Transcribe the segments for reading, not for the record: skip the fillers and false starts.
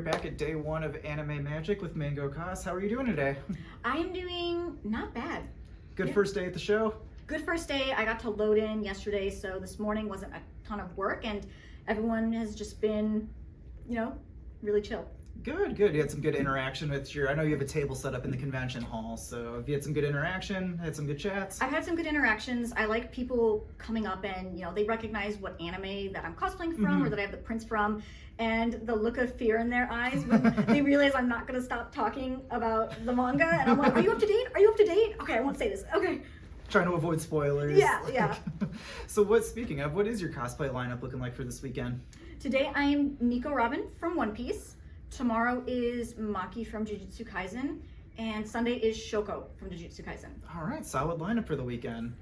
back at day one of Anime Magic with MangoeCos. How are you doing today? I am doing not bad. Good first day at the show? Good first day. I got to load in yesterday, so this morning wasn't a ton of work, and everyone has just been, really chill. Good. You had some good interaction with I know you have a table set up in the convention hall, so have you had some good interaction, had some good chats? I've had some good interactions. I like people coming up and, they recognize what anime that I'm cosplaying from or that I have the prints from, and the look of fear in their eyes when they realize I'm not going to stop talking about the manga, and I'm like, are you up to date? Are you up to date? Okay, I won't say this. Okay. Trying to avoid spoilers. Yeah. So speaking of, what is your cosplay lineup looking like for this weekend? Today I am Nico Robin from One Piece. Tomorrow is Maki from Jujutsu Kaisen, and Sunday is Shoko from Jujutsu Kaisen. All right, solid lineup for the weekend.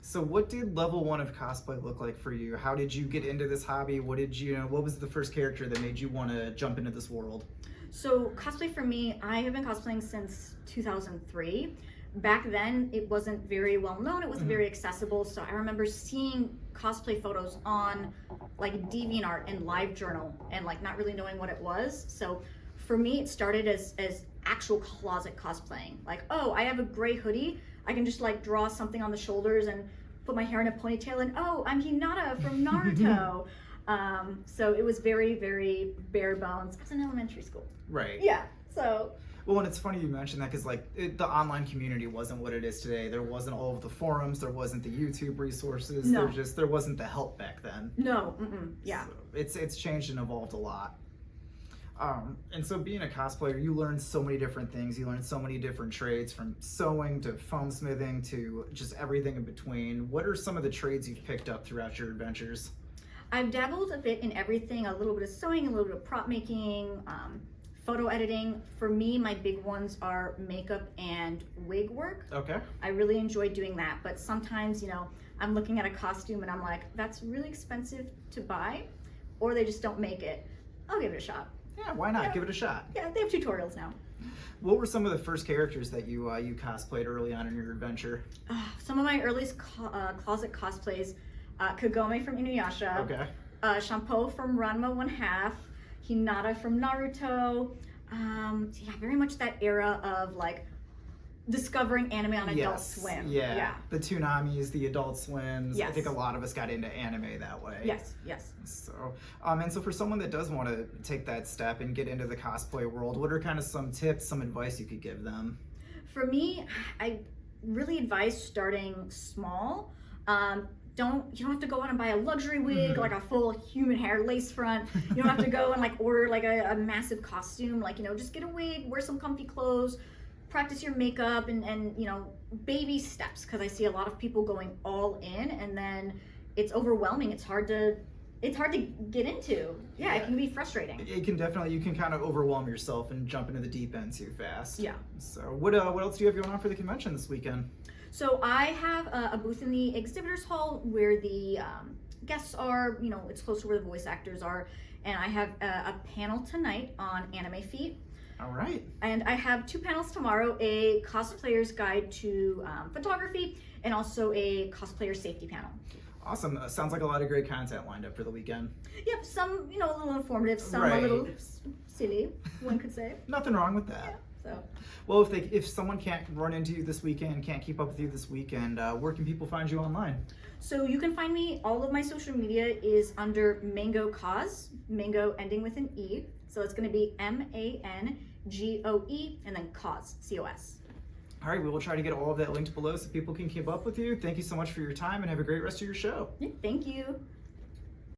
So what did level 1 of cosplay look like for you? How did you get into this hobby? What was the first character that made you want to jump into this world? So cosplay for me, I have been cosplaying since 2003. Back then, it wasn't very well known. It wasn't very accessible. So I remember seeing cosplay photos on DeviantArt and LiveJournal and not really knowing what it was. So for me, it started as actual closet cosplaying. Oh, I have a gray hoodie. I can just draw something on the shoulders and put my hair in a ponytail and oh, I'm Hinata from Naruto. So it was very, very bare bones. I was in elementary school. Right. Yeah. So. Well, and it's funny you mentioned that because the online community wasn't what it is today. There wasn't all of the forums. There wasn't the YouTube resources. No. There wasn't the help back then. No. Yeah. So it's changed and evolved a lot. And so being a cosplayer, you learn so many different things. You learn so many different trades, from sewing to foam smithing to just everything in between. What are some of the trades you've picked up throughout your adventures? I've dabbled a bit in everything, a little bit of sewing, a little bit of prop making, photo editing. For me, my big ones are makeup and wig work. Okay. I really enjoy doing that, but sometimes, I'm looking at a costume and I'm like, that's really expensive to buy, or they just don't make it. I'll give it a shot. Yeah, why not? Give it a shot. Yeah, they have tutorials now. What were some of the first characters that you cosplayed early on in your adventure? Some of my earliest closet cosplays, Kagome from Inuyasha, Okay. Shampoo from Ranma 1/2, Hinata from Naruto. Very much that era of discovering anime on Adult Swim. Yeah. The Tsunamis, the Adult Swims. Yes. I think a lot of us got into anime that way. Yes. So, and so for someone that does want to take that step and get into the cosplay world, what are kind of some tips, some advice you could give them? For me, I really advise starting small. You don't have to go out and buy a luxury wig, a full human hair lace front. You don't have to go and order a massive costume. Just get a wig, wear some comfy clothes, practice your makeup, and baby steps, because I see a lot of people going all in and then it's overwhelming. It's hard to get into. Yeah, it can be frustrating. It can definitely, you can kind of overwhelm yourself and jump into the deep end too fast. Yeah. So what else do you have going on for the convention this weekend? So I have a booth in the exhibitors hall where the guests are, it's close to where the voice actors are. And I have a panel tonight on anime feet. All right. And I have 2 panels tomorrow, a cosplayer's guide to photography and also a cosplayer safety panel. Awesome. Sounds like a lot of great content lined up for the weekend. Yep, some, a little informative, some Right. a little silly, one could say. Nothing wrong with that. Yeah, so. Well, if someone can't run into you this weekend, can't keep up with you this weekend, where can people find you online? So you can find me, all of my social media is under MangoeCos, Mango ending with an E. So it's going to be MangoE and then Cos, COS. All right, we will try to get all of that linked below so people can keep up with you. Thank you so much for your time and have a great rest of your show. Yeah, thank you.